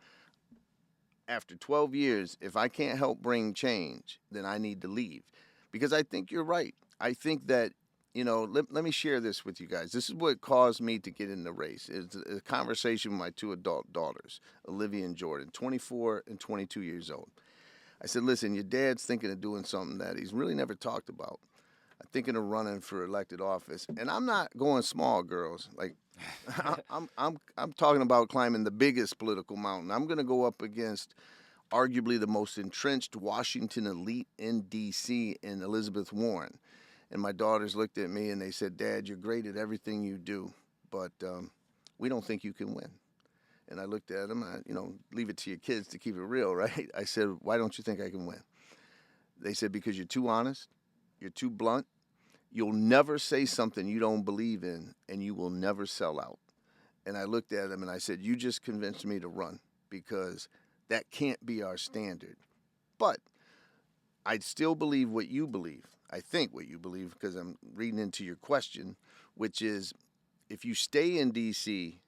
After 12 years, if I can't help bring change, then I need to leave. Because I think you're right. I think that, let me share this with you guys. This is what caused me to get in the race. It's a conversation with my two adult daughters, Olivia and Jordan, 24 and 22 years old. I said, listen, your dad's thinking of doing something that he's really never talked about. I'm thinking of running for elected office, and I'm not going small, girls. Like, I'm talking about climbing the biggest political mountain. I'm going to go up against arguably the most entrenched Washington elite in D.C. in Elizabeth Warren. And my daughters looked at me and they said, "Dad, you're great at everything you do, but we don't think you can win." And I looked at them. Leave it to your kids to keep it real, right? I said, "Why don't you think I can win?" They said, "Because you're too honest, you're too blunt, you'll never say something you don't believe in, and you will never sell out." And I looked at them and I said, "You just convinced me to run because that can't be our standard. But I still believe what you believe. I think what you believe because I'm reading into your question, which is if you stay in D.C.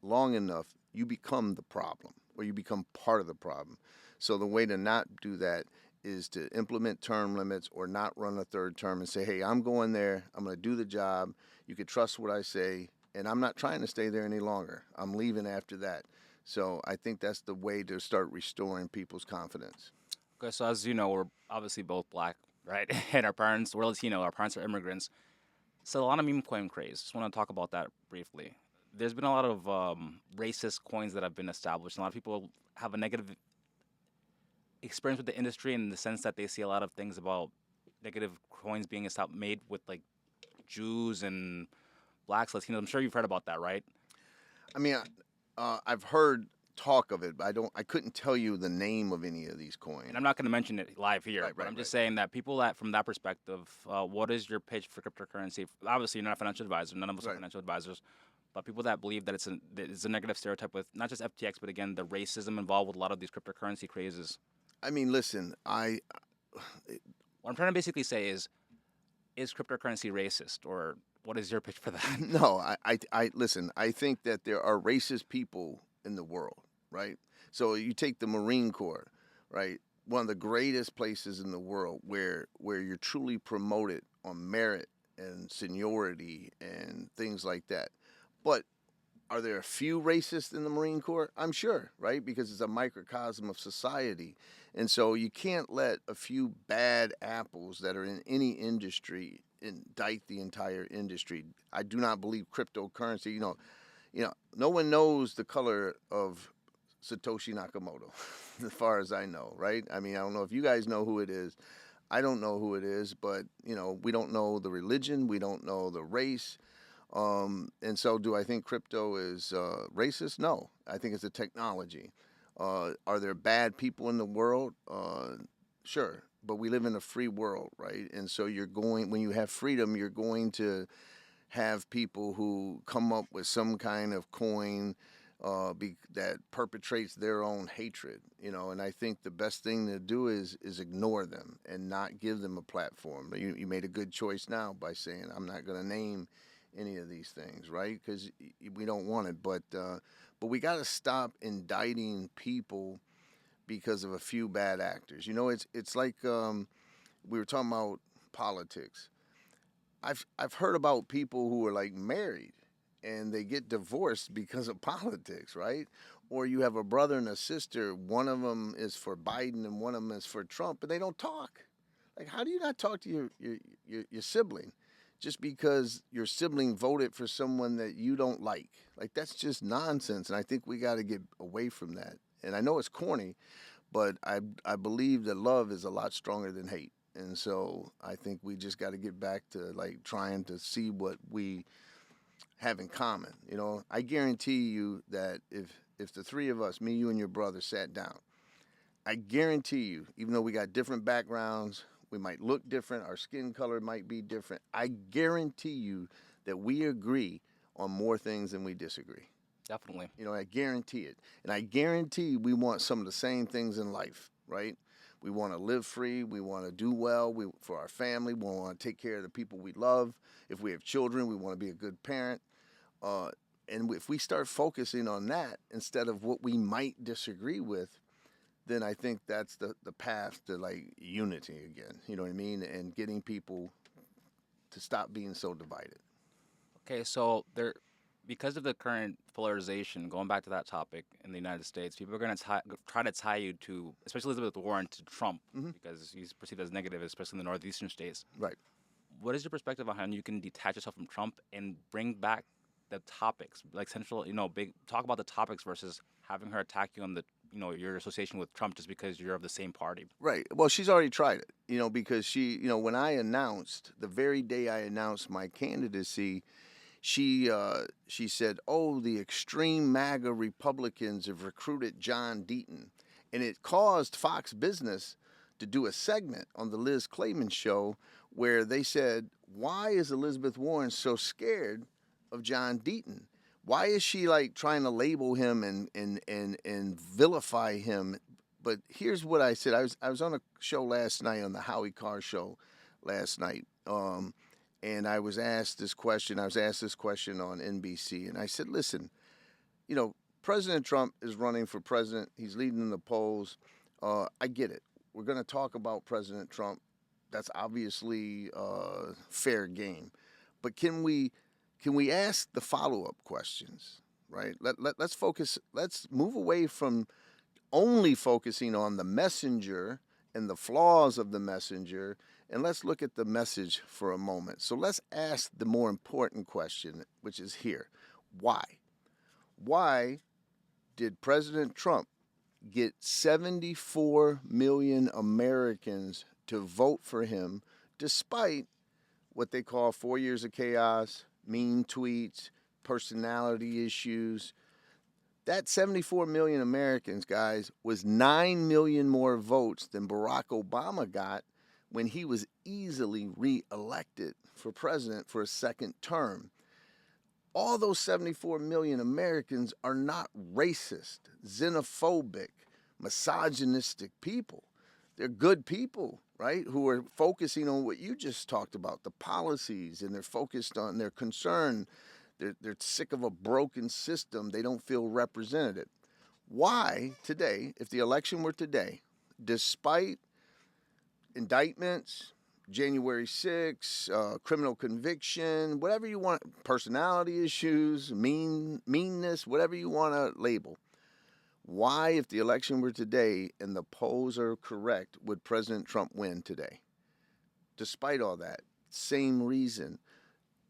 long enough, you become the problem or you become part of the problem. So the way to not do that is to implement term limits or not run a third term and say, hey, I'm going there. I'm going to do the job. You can trust what I say. And I'm not trying to stay there any longer. I'm leaving after that. So I think that's the way to start restoring people's confidence. Okay, so as you know, we're obviously both black, right? And our parents, we're Latino, our parents are immigrants. So a lot of meme coin craze. Just want to talk about that briefly. There's been a lot of racist coins that have been established. A lot of people have a negative experience with the industry in the sense that they see a lot of things about negative coins being made with like Jews and blacks, Latinos. I'm sure you've heard about that, right? I mean, I've heard talk of it, but I couldn't tell you the name of any of these coins. And I'm not going to mention it live here, but I'm just saying that people that, from that perspective, what is your pitch for cryptocurrency? Obviously, you're not a financial advisor. None of us are financial advisors. But people that believe that it's a negative stereotype with not just FTX, but again, the racism involved with a lot of these cryptocurrency crazes. I mean, listen, what I'm trying to basically say is cryptocurrency racist, or what is your pitch for that? No, I listen. I think that there are racist people in the world, right? So you take the Marine Corps, right? One of the greatest places in the world where you're truly promoted on merit and seniority and things like that. But are there a few racists in the Marine Corps? I'm sure, right? Because it's a microcosm of society. And so you can't let a few bad apples that are in any industry indict the entire industry. I do not believe cryptocurrency, no one knows the color of Satoshi Nakamoto, as far as I know, right? I mean, I don't know if you guys know who it is. I don't know who it is, but, we don't know the religion. We don't know the race. And so do I think crypto is racist? No. I think it's a technology. Are there bad people in the world? Sure. But we live in a free world, right? And so when you have freedom, you're going to have people who come up with some kind of coin that perpetrates their own hatred, and I think the best thing to do is ignore them and not give them a platform. You made a good choice now by saying I'm not going to name any of these things, right? Because we don't want it, but we got to stop indicting people because of a few bad actors. It's like we were talking about politics. I've heard about people who are like married and they get divorced because of politics, right? Or you have a brother and a sister, one of them is for Biden and one of them is for Trump, and they don't talk. Like, how do you not talk to your sibling just because your sibling voted for someone that you don't like? Like, that's just nonsense, and I think we got to get away from that. And I know it's corny, but I believe that love is a lot stronger than hate. And so I think we just got to get back to like trying to see what we have in common. I guarantee you that if the three of us, me, you, and your brother, sat down, I guarantee you, even though we got different backgrounds, we might look different, our skin color might be different, I guarantee you that we agree on more things than we disagree. Definitely. I guarantee it. And I guarantee we want some of the same things in life, right? We want to live free. We want to do well for our family. We want to take care of the people we love. If we have children, we want to be a good parent. And if we start focusing on that instead of what we might disagree with, then I think that's the path to like unity again. You know what I mean? And getting people to stop being so divided. Okay, so because of the current polarization, going back to that topic in the United States, people are going to try to tie you to, especially Elizabeth Warren, to Trump, because he's perceived as negative, especially in the northeastern states. Right. what is your perspective on how you can detach yourself from Trump and bring back the topics, like central, big talk about the topics versus having her attack you on the, your association with Trump just because you're of the same party? Right. Well, she's already tried it, because when I announced, the very day I announced my candidacy, she said, "Oh, the extreme MAGA Republicans have recruited John Deaton," and it caused Fox Business to do a segment on the Liz Clayman show where they said, "Why is Elizabeth Warren so scared of John Deaton? Why is she like trying to label him and vilify him?" But here's what I said. I was on a show last night, on the Howie Carr show last night. And I was asked this question. I was asked this question on NBC, and I said, "Listen, President Trump is running for president. He's leading the polls. I get it. We're going to talk about President Trump. That's obviously fair game. But can we ask the follow-up questions, right? Let's focus. Let's move away from only focusing on the messenger and the flaws of the messenger, and let's look at the message for a moment. So let's ask the more important question, which is here. Why? Why did President Trump get 74 million Americans to vote for him despite what they call 4 years of chaos, mean tweets, personality issues? That 74 million Americans, guys, was 9 million more votes than Barack Obama got when he was easily reelected for president for a second term. All those 74 million Americans are not racist, xenophobic, misogynistic people. They're good people, right, who are focusing on what you just talked about, the policies, and they're focused on their concern. They're sick of a broken system. They don't feel represented. Why today, if the election were today, despite indictments, January 6th, criminal conviction, whatever you want, personality issues, meanness, whatever you want to label, why, if the election were today and the polls are correct, would President Trump win today? Despite all that, same reason.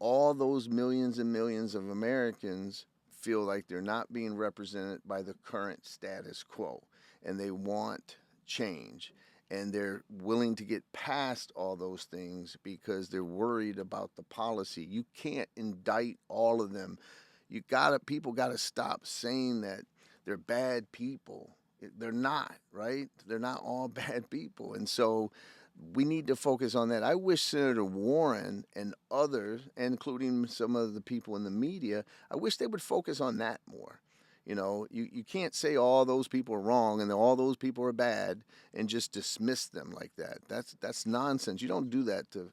All those millions and millions of Americans feel like they're not being represented by the current status quo, and they want change. And they're willing to get past all those things because they're worried about the policy. You can't indict all of them. People gotta stop saying that they're bad people. They're not, right? They're not all bad people. And so we need to focus on that. I wish Senator Warren and others, including some of the people in the media, I wish they would focus on that more. You can't say all those people are wrong and all those people are bad and just dismiss them like that. That's nonsense. You don't do that to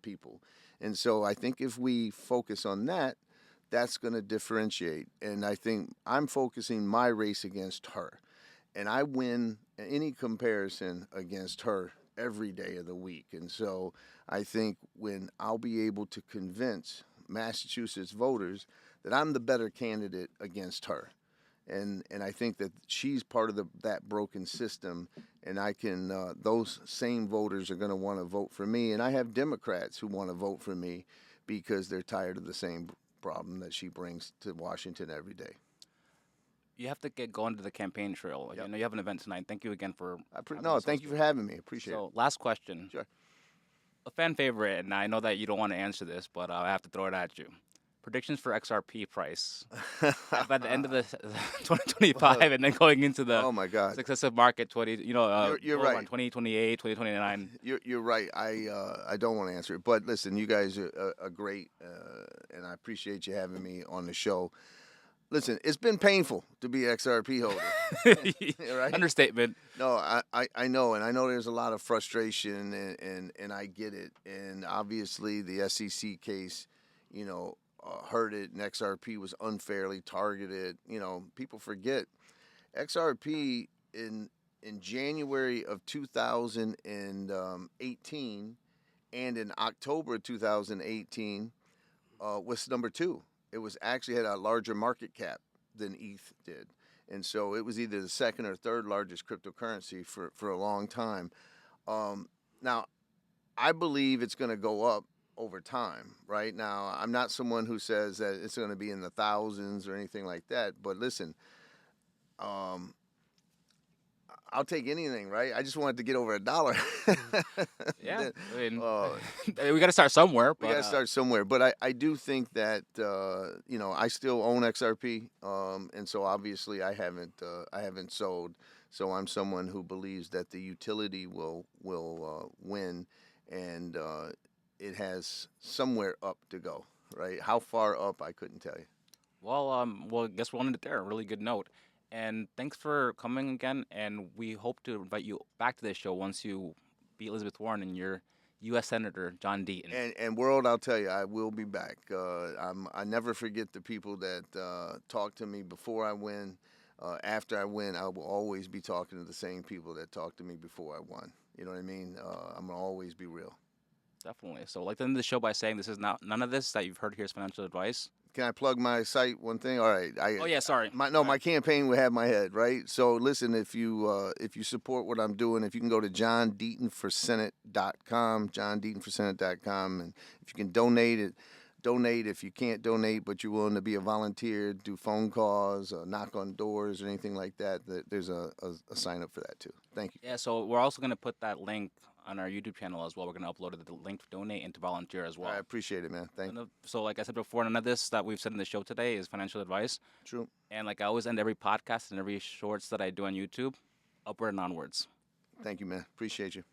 people. And so I think if we focus on that, that's going to differentiate. And I think I'm focusing my race against her. And I win any comparison against her every day of the week. And so I think when I'll be able to convince Massachusetts voters that I'm the better candidate against her. And I think that she's part of that broken system, and I can those same voters are going to want to vote for me. And I have Democrats who want to vote for me because they're tired of the same problem that she brings to Washington every day. You have to get going to the campaign trail. Yep. You have an event tonight. Thank you again for. Thank you for having me. Appreciate it. So, last question. Sure. A fan favorite, and I know that you don't want to answer this, but I have to throw it at you. Predictions for XRP price by the end of the 2025, and then going into the successive market 20. You're right. 2028, 2029. You're right. I don't want to answer it, but listen, you guys are great, and I appreciate you having me on the show. Listen, it's been painful to be an XRP holder. Right? Understatement. No, I know, and I know there's a lot of frustration, and I get it. And obviously, the SEC case, hurt it, and XRP was unfairly targeted. People forget XRP in January of 2018 and in October of 2018 was number 2. It was actually had a larger market cap than ETH did. And so it was either the second or third largest cryptocurrency for a long time. Now, I believe it's going to go up over time. Right now, I'm not someone who says that it's going to be in the thousands or anything like that. But listen, um, I'll take anything, right? I just wanted to get over $1. Yeah, Then, I mean, uh, we got to start somewhere. we But got to start somewhere. But I do think that I still own XRP, and so obviously I haven't sold. So I'm someone who believes that the utility will win, and it has somewhere up to go. Right? How far up? I couldn't tell you. well, I guess we'll end it there. A really good note. And thanks for coming again. And we hope to invite you back to this show once you beat Elizabeth Warren and your U.S. Senator John Deaton. And world, I'll tell you, I will be back. I never forget the people that talk to me before I win. After I win, I will always be talking to the same people that talked to me before I won. You know what I mean? I'm gonna always be real. Definitely. So, I'd like to end the show by saying this is not none of this that you've heard here is financial advice. Can I plug my site? One thing. All right. Oh yeah, sorry. My campaign will have my head right. So listen, if you support what I'm doing, if you can go to johndeatonforsenate.com, johndeatonforsenate.com, and if you can donate it. Donate if you can't donate, but you're willing to be a volunteer, do phone calls, knock on doors, or anything like that. There's a sign up for that too. Thank you. Yeah, so we're also going to put that link on our YouTube channel as well. We're going to upload the link to donate and to volunteer as well. I appreciate it, man. Thank you. So, like I said before, none of this that we've said in the show today is financial advice. True. And like I always end every podcast and every shorts that I do on YouTube, upward and onwards. Thank you, man. Appreciate you.